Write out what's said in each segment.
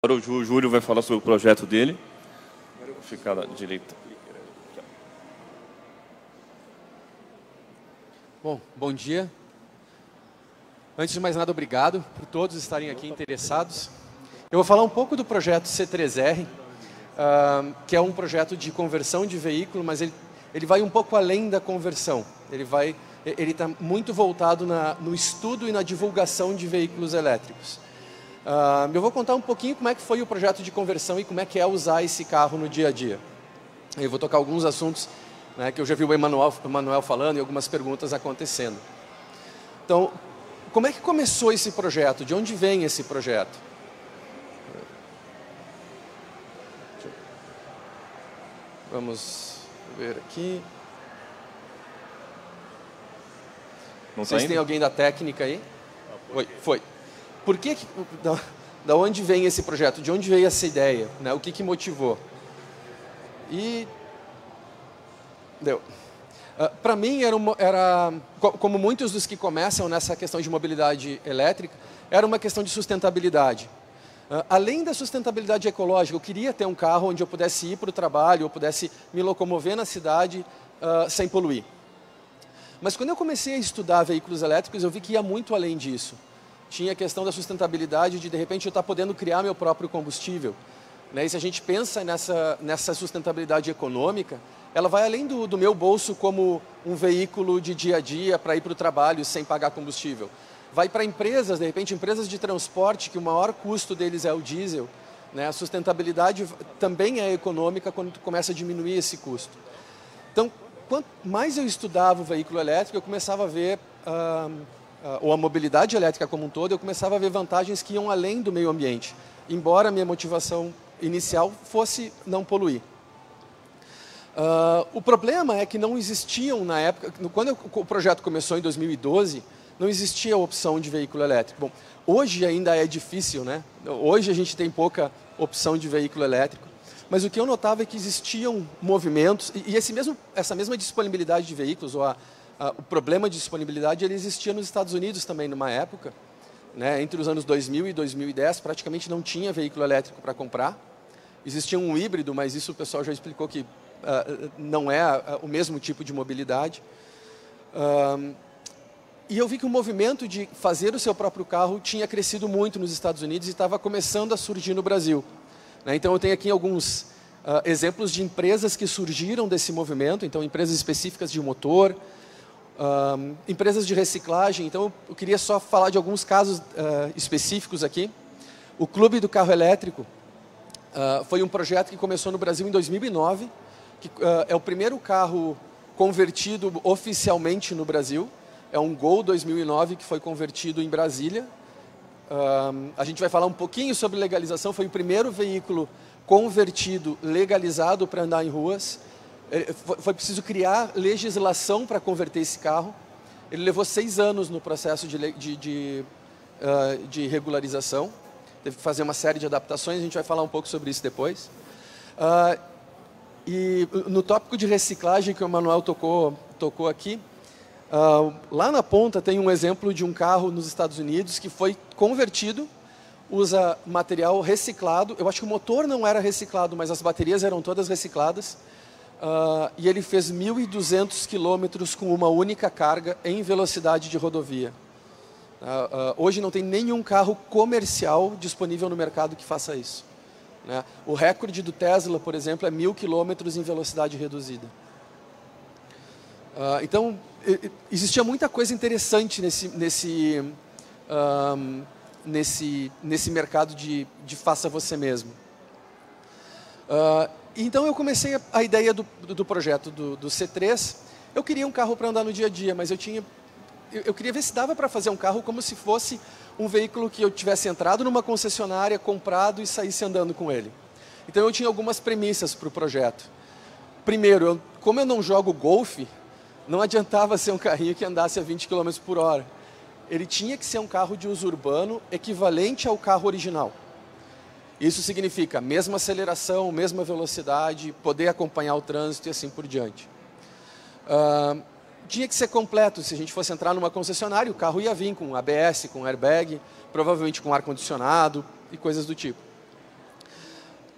Agora o Júlio vai falar sobre o projeto dele. Vou ficar à direita. Bom dia. Antes de mais nada, obrigado por todos estarem aqui interessados. Eu vou falar um pouco do projeto C3R, que é um projeto de conversão de veículo, mas ele vai um pouco além da conversão. Ele está muito voltado no estudo e na divulgação de veículos elétricos. Eu vou contar um pouquinho como é que foi o projeto de conversão e como é que é usar esse carro no dia a dia. Eu vou tocar alguns assuntos, né, que eu já vi o Emanuel falando e algumas perguntas acontecendo. Então, como é que começou esse projeto? De onde vem esse projeto? Vamos ver aqui. Não Vocês têm alguém da técnica aí? Foi. Por que, da onde vem esse projeto? De onde veio essa ideia? Né? O que motivou? E deu. Para mim, era, como muitos dos que começam nessa questão de mobilidade elétrica, era uma questão de sustentabilidade. Além da sustentabilidade ecológica, eu queria ter um carro onde eu pudesse ir para o trabalho, eu pudesse me locomover na cidade sem poluir. Mas quando eu comecei a estudar veículos elétricos, eu vi que ia muito além disso. Tinha a questão da sustentabilidade de repente, eu estar podendo criar meu próprio combustível. Né? E se a gente pensa nessa sustentabilidade econômica, ela vai além do meu bolso como um veículo de dia a dia para ir para o trabalho sem pagar combustível. Vai para empresas, de repente, empresas de transporte, que o maior custo deles é o diesel. Né? A sustentabilidade também é econômica quando tu começa a diminuir esse custo. Então, quanto mais eu estudava o veículo elétrico, eu começava a ver, ou a mobilidade elétrica como um todo, eu começava a ver vantagens que iam além do meio ambiente, embora a minha motivação inicial fosse não poluir. O problema é que não existiam na época, quando o projeto começou em 2012, não existia a opção de veículo elétrico. Bom, hoje ainda é difícil, né? Hoje a gente tem pouca opção de veículo elétrico, mas o que eu notava é que existiam movimentos, e essa mesma disponibilidade de veículos, ou o problema de disponibilidade, ele existia nos Estados Unidos também numa época, né? Entre os anos 2000 e 2010, praticamente não tinha veículo elétrico para comprar. Existia um híbrido, mas isso o pessoal já explicou que não é o mesmo tipo de mobilidade. E eu vi que o movimento de fazer o seu próprio carro tinha crescido muito nos Estados Unidos e estava começando a surgir no Brasil. Né? Então eu tenho aqui alguns exemplos de empresas que surgiram desse movimento, então empresas específicas de motor, empresas de reciclagem. Então eu queria só falar de alguns casos específicos aqui. O Clube do Carro Elétrico foi um projeto que começou no Brasil em 2009, que é o primeiro carro convertido oficialmente no Brasil. É um Gol 2009 que foi convertido em Brasília. A gente vai falar um pouquinho sobre legalização. Foi o primeiro veículo convertido, legalizado para andar em ruas. Foi preciso criar legislação para converter esse carro. Ele levou 6 anos no processo de regularização. Teve que fazer uma série de adaptações, a gente vai falar um pouco sobre isso depois. E no tópico de reciclagem que o Emanuel tocou aqui, lá na ponta tem um exemplo de um carro nos Estados Unidos que foi convertido, usa material reciclado. Eu acho que o motor não era reciclado, mas as baterias eram todas recicladas. E ele fez 1.200 quilômetros com uma única carga em velocidade de rodovia. Hoje não tem nenhum carro comercial disponível no mercado que faça isso. Né? O recorde do Tesla, por exemplo, é 1.000 quilômetros em velocidade reduzida. Então, existia muita coisa interessante nesse mercado de faça você mesmo. Então, eu comecei a ideia do projeto do C3. Eu queria um carro para andar no dia a dia, mas eu queria ver se dava para fazer um carro como se fosse um veículo que eu tivesse entrado numa concessionária, comprado e saísse andando com ele. Então, eu tinha algumas premissas para o projeto. Primeiro, como eu não jogo golfe, não adiantava ser um carrinho que andasse a 20 km por hora. Ele tinha que ser um carro de uso urbano equivalente ao carro original. Isso significa mesma aceleração, mesma velocidade, poder acompanhar o trânsito e assim por diante. Tinha que ser completo. Se a gente fosse entrar numa concessionária, o carro ia vir com ABS, com airbag, provavelmente com ar-condicionado e coisas do tipo.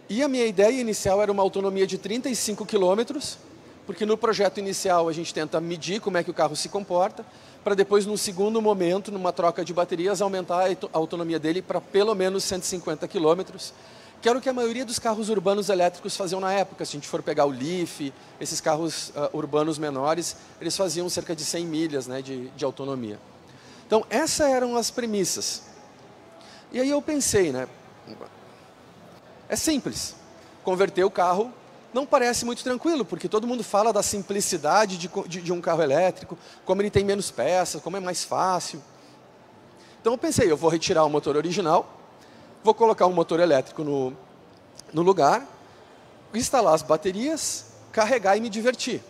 E a minha ideia inicial era uma autonomia de 35 quilômetros, porque no projeto inicial a gente tenta medir como é que o carro se comporta, para depois, num segundo momento, numa troca de baterias, aumentar a autonomia dele para pelo menos 150 quilômetros, que era o que a maioria dos carros urbanos elétricos faziam na época. Se a gente for pegar o Leaf, esses carros urbanos menores, eles faziam cerca de 100 milhas, né, de autonomia. Então, essas eram as premissas. E aí eu pensei, né, é simples, converter o carro não parece muito tranquilo, porque todo mundo fala da simplicidade de um carro elétrico, como ele tem menos peças, como é mais fácil. Então eu pensei, eu vou retirar o motor original, vou colocar um motor elétrico no lugar, instalar as baterias, carregar e me divertir.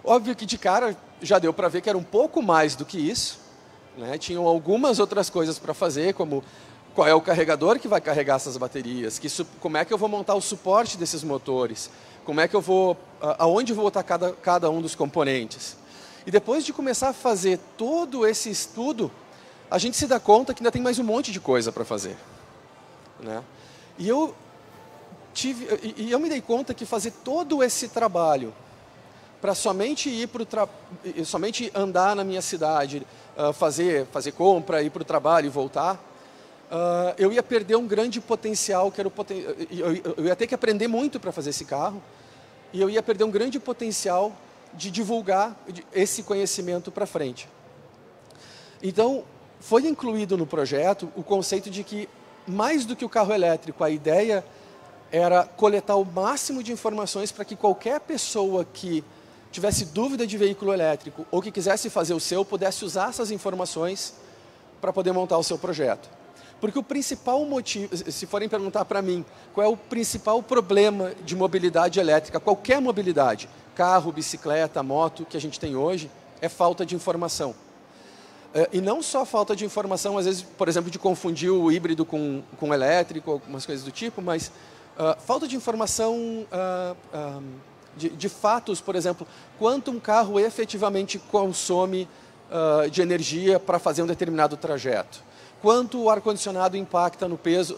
Óbvio que de cara já deu para ver que era um pouco mais do que isso, né? Tinham algumas outras coisas para fazer, como qual é o carregador que vai carregar essas baterias, como é que eu vou montar o suporte desses motores, como é que eu vou, aonde eu vou botar cada um dos componentes. E depois de começar a fazer todo esse estudo, a gente se dá conta que ainda tem mais um monte de coisa para fazer, né? E eu me dei conta que fazer todo esse trabalho para somente somente andar na minha cidade, fazer compra, ir para o trabalho e voltar, eu ia perder um grande potencial, eu ia ter que aprender muito para fazer esse carro, e eu ia perder um grande potencial de divulgar esse conhecimento para frente. Então, foi incluído no projeto o conceito de que, mais do que o carro elétrico, a ideia era coletar o máximo de informações para que qualquer pessoa que tivesse dúvida de veículo elétrico ou que quisesse fazer o seu, pudesse usar essas informações para poder montar o seu projeto. Porque o principal motivo, se forem perguntar para mim, qual é o principal problema de mobilidade elétrica, qualquer mobilidade, carro, bicicleta, moto, que a gente tem hoje, é falta de informação. E não só falta de informação, às vezes, por exemplo, de confundir o híbrido com elétrico, algumas coisas do tipo, mas falta de informação de fatos, por exemplo, quanto um carro efetivamente consome de energia para fazer um determinado trajeto, quanto o ar-condicionado impacta no peso,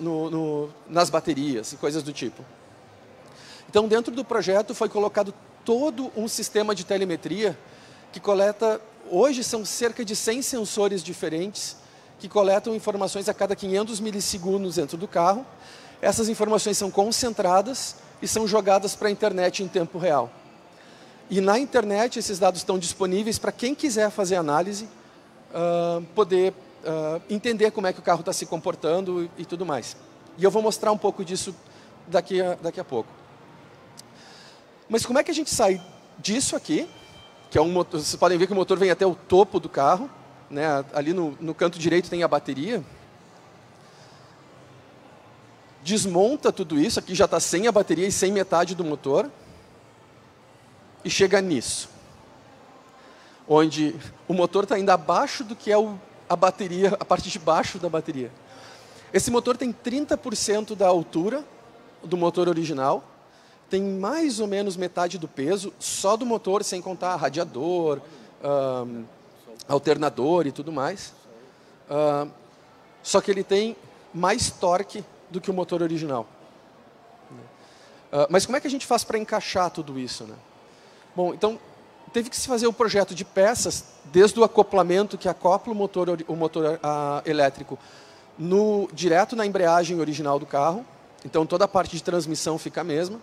nas baterias e coisas do tipo. Então, dentro do projeto foi colocado todo um sistema de telemetria que coleta, hoje são cerca de 100 sensores diferentes que coletam informações a cada 500 milissegundos dentro do carro. Essas informações são concentradas e são jogadas para a internet em tempo real. E na internet esses dados estão disponíveis para quem quiser fazer análise, poder entender como é que o carro está se comportando e tudo mais. E eu vou mostrar um pouco disso daqui a pouco. Mas como é que a gente sai disso aqui, que é um motor, vocês podem ver que o motor vem até o topo do carro, né? Ali no canto direito tem a bateria. Desmonta tudo isso, aqui já está sem a bateria e sem metade do motor, e chega nisso, onde o motor está ainda abaixo do que é a bateria, a parte de baixo da bateria. Esse motor tem 30% da altura do motor original, tem mais ou menos metade do peso, só do motor, sem contar radiador, alternador e tudo mais. Só que ele tem mais torque do que o motor original. Mas como é que a gente faz para encaixar tudo isso, né? Bom, então, teve que se fazer um projeto de peças, desde o acoplamento que acopla o motor elétrico direto na embreagem original do carro. Então, toda a parte de transmissão fica a mesma.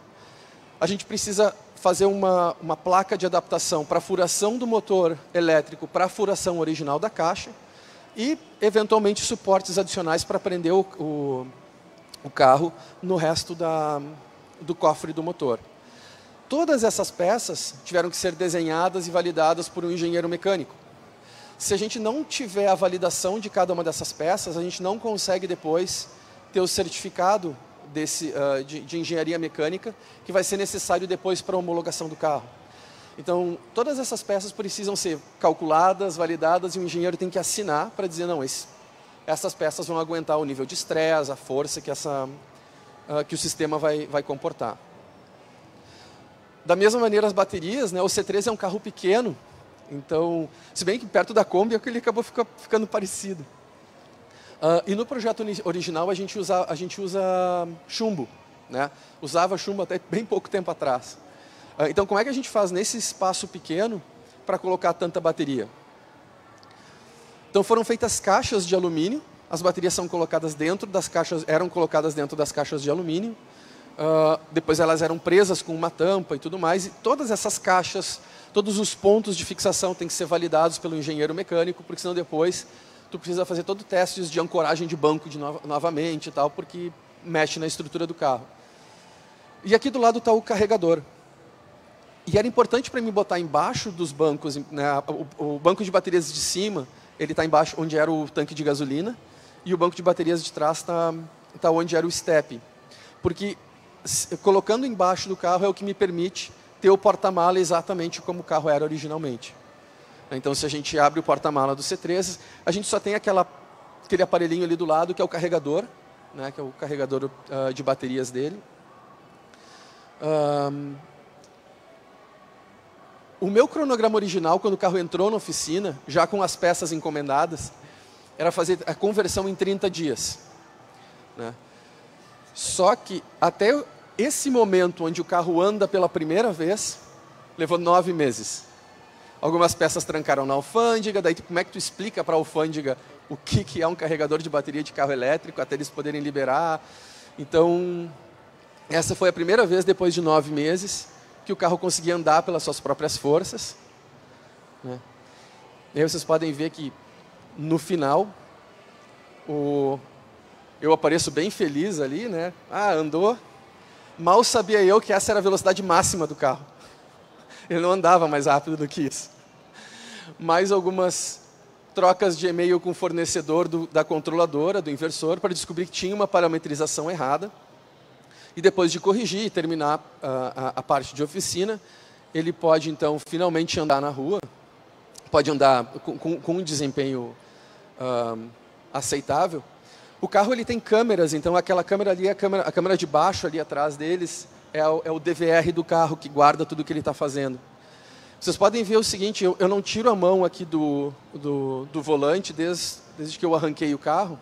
A gente precisa fazer uma placa de adaptação para a furação do motor elétrico para a furação original da caixa e, eventualmente, suportes adicionais para prender o carro no resto do cofre do motor. Todas essas peças tiveram que ser desenhadas e validadas por um engenheiro mecânico. Se a gente não tiver a validação de cada uma dessas peças, a gente não consegue depois ter o certificado de engenharia mecânica que vai ser necessário depois para a homologação do carro. Então, todas essas peças precisam ser calculadas, validadas, e o engenheiro tem que assinar para dizer, não, essas peças vão aguentar o nível de estresse, a força que o sistema vai comportar. Da mesma maneira, as baterias, né, o C3 é um carro pequeno, então, se bem que perto da Kombi, ele acabou ficando parecido. E no projeto original a gente usa chumbo, né? Usava chumbo até bem pouco tempo atrás. Então, como é que a gente faz nesse espaço pequeno para colocar tanta bateria? Então, foram feitas caixas de alumínio. As baterias são colocadas dentro das caixas, eram colocadas dentro das caixas de alumínio. Depois elas eram presas com uma tampa e tudo mais. E todas essas caixas, todos os pontos de fixação têm que ser validados pelo engenheiro mecânico, porque senão depois tu precisa fazer todo o teste de ancoragem de banco novamente e tal, porque mexe na estrutura do carro. E aqui do lado está o carregador. E era importante para mim botar embaixo dos bancos, né, o banco de baterias de cima, ele está embaixo onde era o tanque de gasolina, e o banco de baterias de trás está onde era o step. Porque colocando embaixo do carro é o que me permite ter o porta-mala exatamente como o carro era originalmente. Então, se a gente abre o porta-mala do C3, a gente só tem aquele aparelhinho ali do lado, que é o carregador, né, que é o carregador de baterias dele. O meu cronograma original, quando o carro entrou na oficina, já com as peças encomendadas, era fazer a conversão em 30 dias. Né? Só que até esse momento onde o carro anda pela primeira vez, levou 9 meses. Algumas peças trancaram na alfândega, daí como é que tu explica para a alfândega o que é um carregador de bateria de carro elétrico, até eles poderem liberar. Então, essa foi a primeira vez, depois de 9 meses, que o carro conseguia andar pelas suas próprias forças. Né? E aí vocês podem ver que, no final, eu apareço bem feliz ali, né? Andou. Mal sabia eu que essa era a velocidade máxima do carro. Ele não andava mais rápido do que isso. Mais algumas trocas de e-mail com o fornecedor da controladora, do inversor, para descobrir que tinha uma parametrização errada. E depois de corrigir e terminar a parte de oficina, ele pode, então, finalmente andar na rua, pode andar com um desempenho aceitável. O carro ele tem câmeras, então aquela câmera ali, a câmera de baixo ali atrás deles, é o DVR do carro que guarda tudo o que ele está fazendo. Vocês podem ver o seguinte, eu não tiro a mão aqui do volante desde que eu arranquei o carro.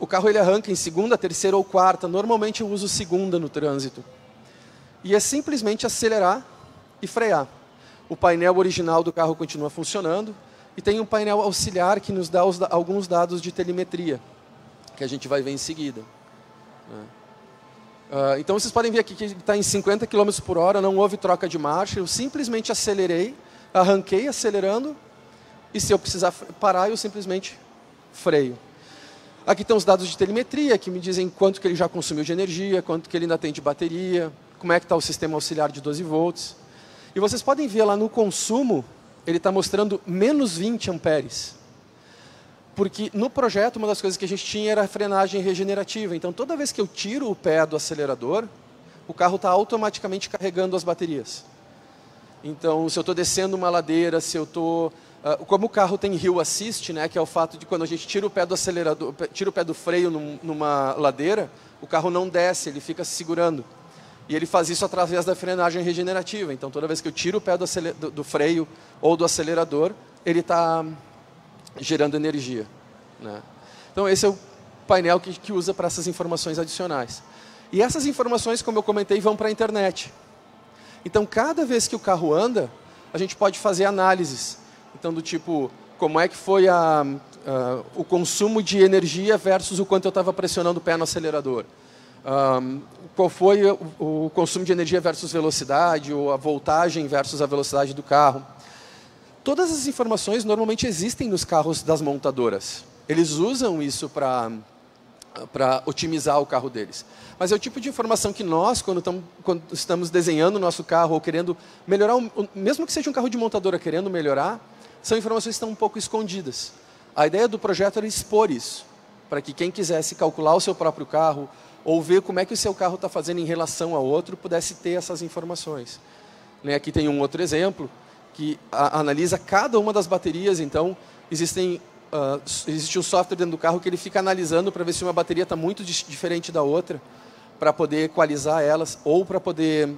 O carro ele arranca em segunda, terceira ou quarta. Normalmente eu uso segunda no trânsito. E é simplesmente acelerar e frear. O painel original do carro continua funcionando. E tem um painel auxiliar que nos dá alguns dados de telemetria, que a gente vai ver em seguida. Então vocês podem ver aqui que ele está em 50 km por hora, não houve troca de marcha. Eu simplesmente acelerei, arranquei acelerando. E se eu precisar parar, eu simplesmente freio. Aqui estão os dados de telemetria, que me dizem quanto que ele já consumiu de energia, quanto que ele ainda tem de bateria, como é que está o sistema auxiliar de 12 volts. E vocês podem ver lá no consumo, ele está mostrando menos 20 amperes. Porque no projeto, uma das coisas que a gente tinha era a frenagem regenerativa. Então, toda vez que eu tiro o pé do acelerador, o carro está automaticamente carregando as baterias. Então, se eu estou descendo uma ladeira, se eu estou... como o carro tem hill assist, né, que é o fato de quando a gente tira o pé do acelerador, tira o pé do freio numa ladeira, o carro não desce, ele fica se segurando. E ele faz isso através da frenagem regenerativa. Então, toda vez que eu tiro o pé do freio ou do acelerador, ele está gerando energia. Né? Então, esse é o painel que usa para essas informações adicionais. E essas informações, como eu comentei, vão para a internet. Então, cada vez que o carro anda, a gente pode fazer análises. Então, do tipo, como é que foi o consumo de energia versus o quanto eu estava pressionando o pé no acelerador. Qual foi o consumo de energia versus velocidade, ou a voltagem versus a velocidade do carro. Todas as informações normalmente existem nos carros das montadoras. Eles usam isso para otimizar o carro deles. Mas é o tipo de informação que nós, quando estamos desenhando o nosso carro ou querendo melhorar, mesmo que seja um carro de montadora querendo melhorar, são informações que estão um pouco escondidas. A ideia do projeto era expor isso, para que quem quisesse calcular o seu próprio carro ou ver como é que o seu carro está fazendo em relação ao outro, pudesse ter essas informações. Aqui tem um outro exemplo, que analisa cada uma das baterias. Então, existe um software dentro do carro que ele fica analisando para ver se uma bateria está muito diferente da outra, para poder equalizar elas, ou para poder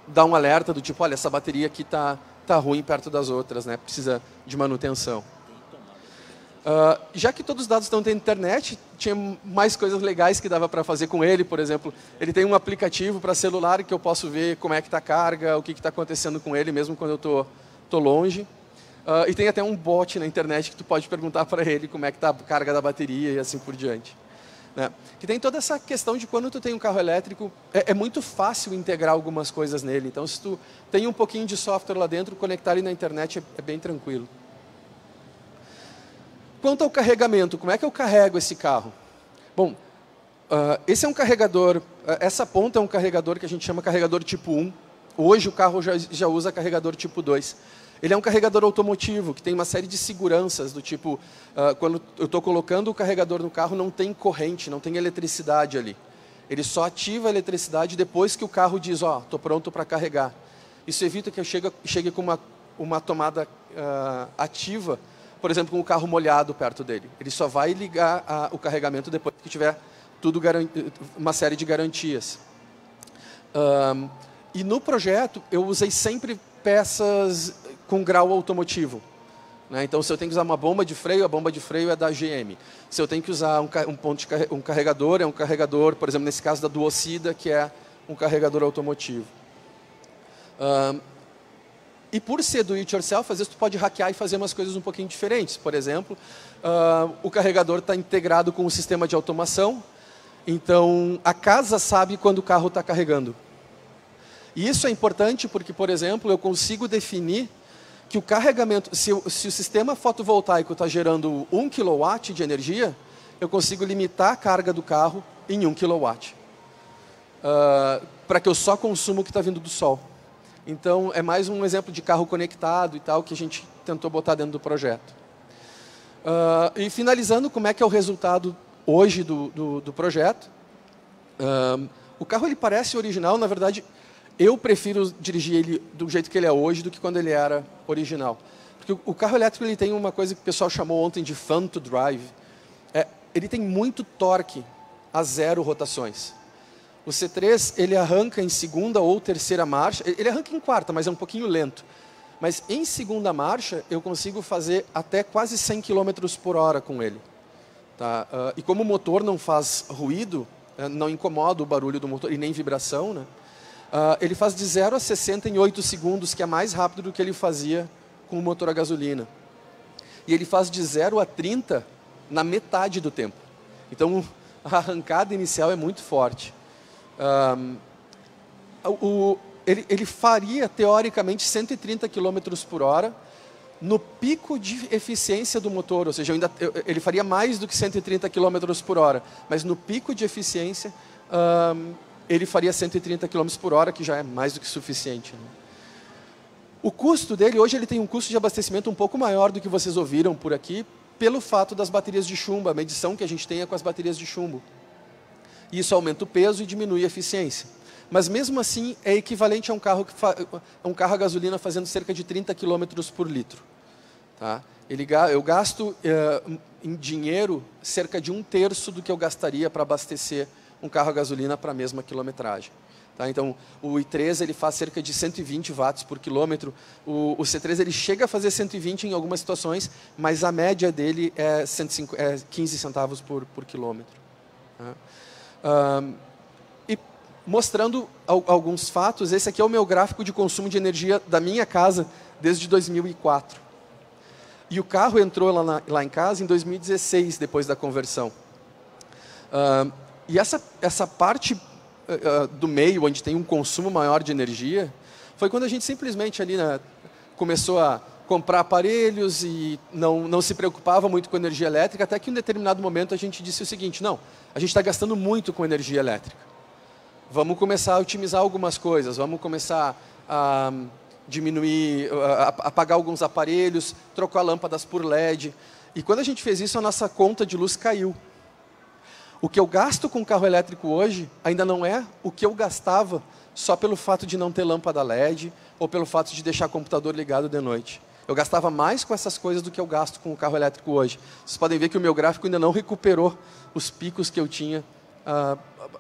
dar um alerta do tipo, olha, essa bateria aqui está ruim perto das outras, né? Precisa de manutenção. Já que todos os dados estão dentro da internet, tinha mais coisas legais que dava para fazer com ele. Por exemplo, ele tem um aplicativo para celular que eu posso ver como é que está a carga, o que está acontecendo com ele, mesmo quando eu estou longe. E tem até um bot na internet que tu pode perguntar para ele como é que está a carga da bateria e assim por diante. Né? Que tem toda essa questão de quando tu tem um carro elétrico, é muito fácil integrar algumas coisas nele. Então, se tu tem um pouquinho de software lá dentro, conectar ele na internet é bem tranquilo. Quanto ao carregamento, como é que eu carrego esse carro? Bom, esse é um carregador, essa ponta é um carregador que a gente chama carregador tipo 1. Hoje o carro já usa carregador tipo 2. Ele é um carregador automotivo, que tem uma série de seguranças, do tipo, quando eu estou colocando o carregador no carro, não tem corrente, não tem eletricidade ali. Ele só ativa a eletricidade depois que o carro diz, estou pronto para carregar. Isso evita que eu chegue com uma tomada ativa, por exemplo, com o carro molhado perto dele. Ele só vai ligar o carregamento depois que tiver uma série de garantias. E no projeto, eu usei sempre peças com grau automotivo. Né? Então, se eu tenho que usar uma bomba de freio, a bomba de freio é da GM. Se eu tenho que usar um carregador, é um carregador, por exemplo, nesse caso da Duocida, que é um carregador automotivo. E por ser do it yourself, às vezes tu pode hackear e fazer umas coisas um pouquinho diferentes. Por exemplo, o carregador está integrado com um sistema de automação, então a casa sabe quando o carro está carregando. E isso é importante porque, por exemplo, eu consigo definir que o carregamento, se o sistema fotovoltaico está gerando 1 kW de energia, eu consigo limitar a carga do carro em 1 kW. Para que eu só consuma o que está vindo do sol. Então, é mais um exemplo de carro conectado e tal, que a gente tentou botar dentro do projeto. E finalizando, como é que é o resultado hoje do projeto. O carro ele parece original, na verdade, eu prefiro dirigir ele do jeito que ele é hoje do que quando ele era original. Porque o carro elétrico ele tem uma coisa que o pessoal chamou ontem de fun to drive. Ele tem muito torque a 0 rotações. O C3, ele arranca em segunda ou terceira marcha. Ele arranca em quarta, mas é um pouquinho lento. Mas em segunda marcha, eu consigo fazer até quase 100 km por hora com ele. Tá? E como o motor não faz ruído, não incomoda o barulho do motor e nem vibração, né? Ele faz de 0 a 60 em 8 segundos, que é mais rápido do que ele fazia com o motor a gasolina. E ele faz de 0 a 30 na metade do tempo. Então, a arrancada inicial é muito forte. Ele faria, teoricamente, 130 km por hora no pico de eficiência do motor, ou seja, ele faria mais do que 130 km por hora, mas no pico de eficiência, ele faria 130 km por hora, que já é mais do que suficiente. Né? O custo dele, hoje ele tem um custo de abastecimento um pouco maior do que vocês ouviram por aqui, pelo fato das baterias de chumbo, a medição que a gente tem é com as baterias de chumbo. Isso aumenta o peso e diminui a eficiência. Mas mesmo assim é equivalente a um carro a gasolina fazendo cerca de 30 km por litro. Tá? Eu gasto em dinheiro cerca de 1/3 do que eu gastaria para abastecer um carro a gasolina para a mesma quilometragem. Tá? Então, o i3 ele faz cerca de 120 watts por quilômetro. O C3 ele chega a fazer 120 em algumas situações, mas a média dele é 15 centavos por quilômetro. Tá? E mostrando alguns fatos, esse aqui é o meu gráfico de consumo de energia da minha casa desde 2004. E o carro entrou lá em casa em 2016, depois da conversão. E essa parte do meio, onde tem um consumo maior de energia, foi quando a gente simplesmente ali começou a comprar aparelhos e não se preocupava muito com energia elétrica, até que em um determinado momento a gente disse o seguinte, não, a gente está gastando muito com energia elétrica. Vamos começar a otimizar algumas coisas, vamos começar a diminuir, apagar alguns aparelhos, trocar lâmpadas por LED. E quando a gente fez isso, a nossa conta de luz caiu. O que eu gasto com carro elétrico hoje ainda não é o que eu gastava só pelo fato de não ter lâmpada LED ou pelo fato de deixar o computador ligado de noite. Eu gastava mais com essas coisas do que eu gasto com o carro elétrico hoje. Vocês podem ver que o meu gráfico ainda não recuperou os picos que eu tinha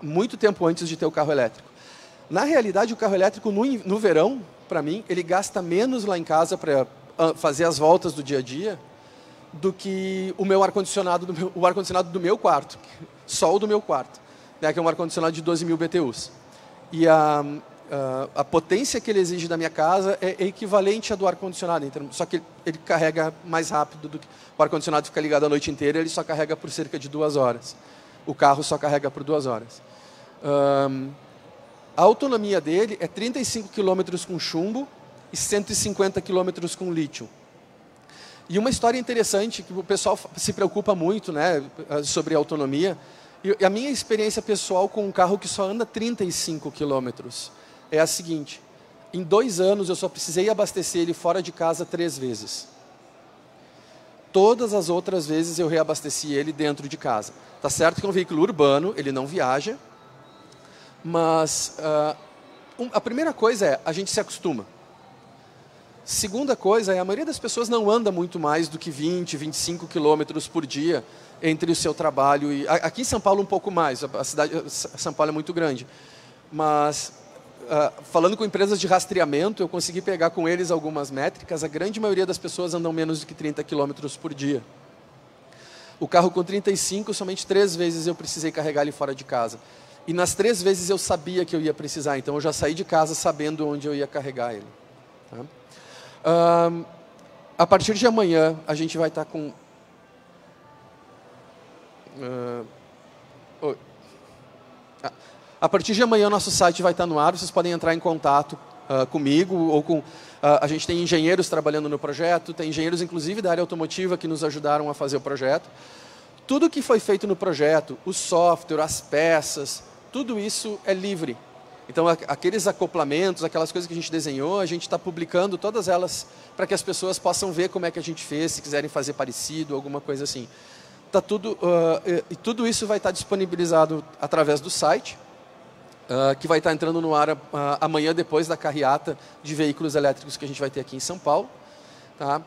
muito tempo antes de ter o carro elétrico. Na realidade, o carro elétrico no verão, para mim, ele gasta menos lá em casa para fazer as voltas do dia a dia, do que o meu ar-condicionado do meu quarto, só o do meu quarto, né, que é um ar-condicionado de 12.000 BTUs. E a potência que ele exige da minha casa é equivalente à do ar-condicionado, só que ele carrega mais rápido do que o ar-condicionado fica ligado a noite inteira, ele só carrega por cerca de 2 horas. O carro só carrega por 2 horas. A autonomia dele é 35 km com chumbo e 150 km com lítio. E uma história interessante, que o pessoal se preocupa muito, né, sobre autonomia, e a minha experiência pessoal com um carro que só anda 35 km é a seguinte: em 2 anos eu só precisei abastecer ele fora de casa 3 vezes. Todas as outras vezes eu reabasteci ele dentro de casa. Tá certo que é um veículo urbano, ele não viaja, mas a primeira coisa é, a gente se acostuma. Segunda coisa é, a maioria das pessoas não anda muito mais do que 20, 25 quilômetros por dia entre o seu trabalho e... Aqui em São Paulo um pouco mais, a cidade São Paulo é muito grande. Mas, falando com empresas de rastreamento, eu consegui pegar com eles algumas métricas, a grande maioria das pessoas andam menos do que 30 quilômetros por dia. O carro com 35, somente 3 vezes eu precisei carregar ele fora de casa. E nas 3 vezes eu sabia que eu ia precisar, então eu já saí de casa sabendo onde eu ia carregar ele. Tá? A partir de amanhã, a gente vai estar com... A partir de amanhã, o nosso site vai estar no ar, vocês podem entrar em contato comigo ou com... a gente tem engenheiros trabalhando no projeto, tem engenheiros, inclusive, da área automotiva que nos ajudaram a fazer o projeto. Tudo que foi feito no projeto, o software, as peças, tudo isso é livre. Então, aqueles acoplamentos, aquelas coisas que a gente desenhou, a gente está publicando todas elas para que as pessoas possam ver como é que a gente fez, se quiserem fazer parecido, alguma coisa assim. Tá tudo, e tudo isso vai estar disponibilizado através do site, que vai estar entrando no ar amanhã, depois da carreata de veículos elétricos que a gente vai ter aqui em São Paulo. Tá?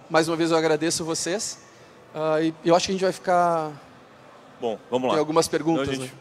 Mais uma vez eu agradeço vocês. E eu acho que a gente vai ficar... Bom, vamos lá. Tem algumas perguntas, então, né?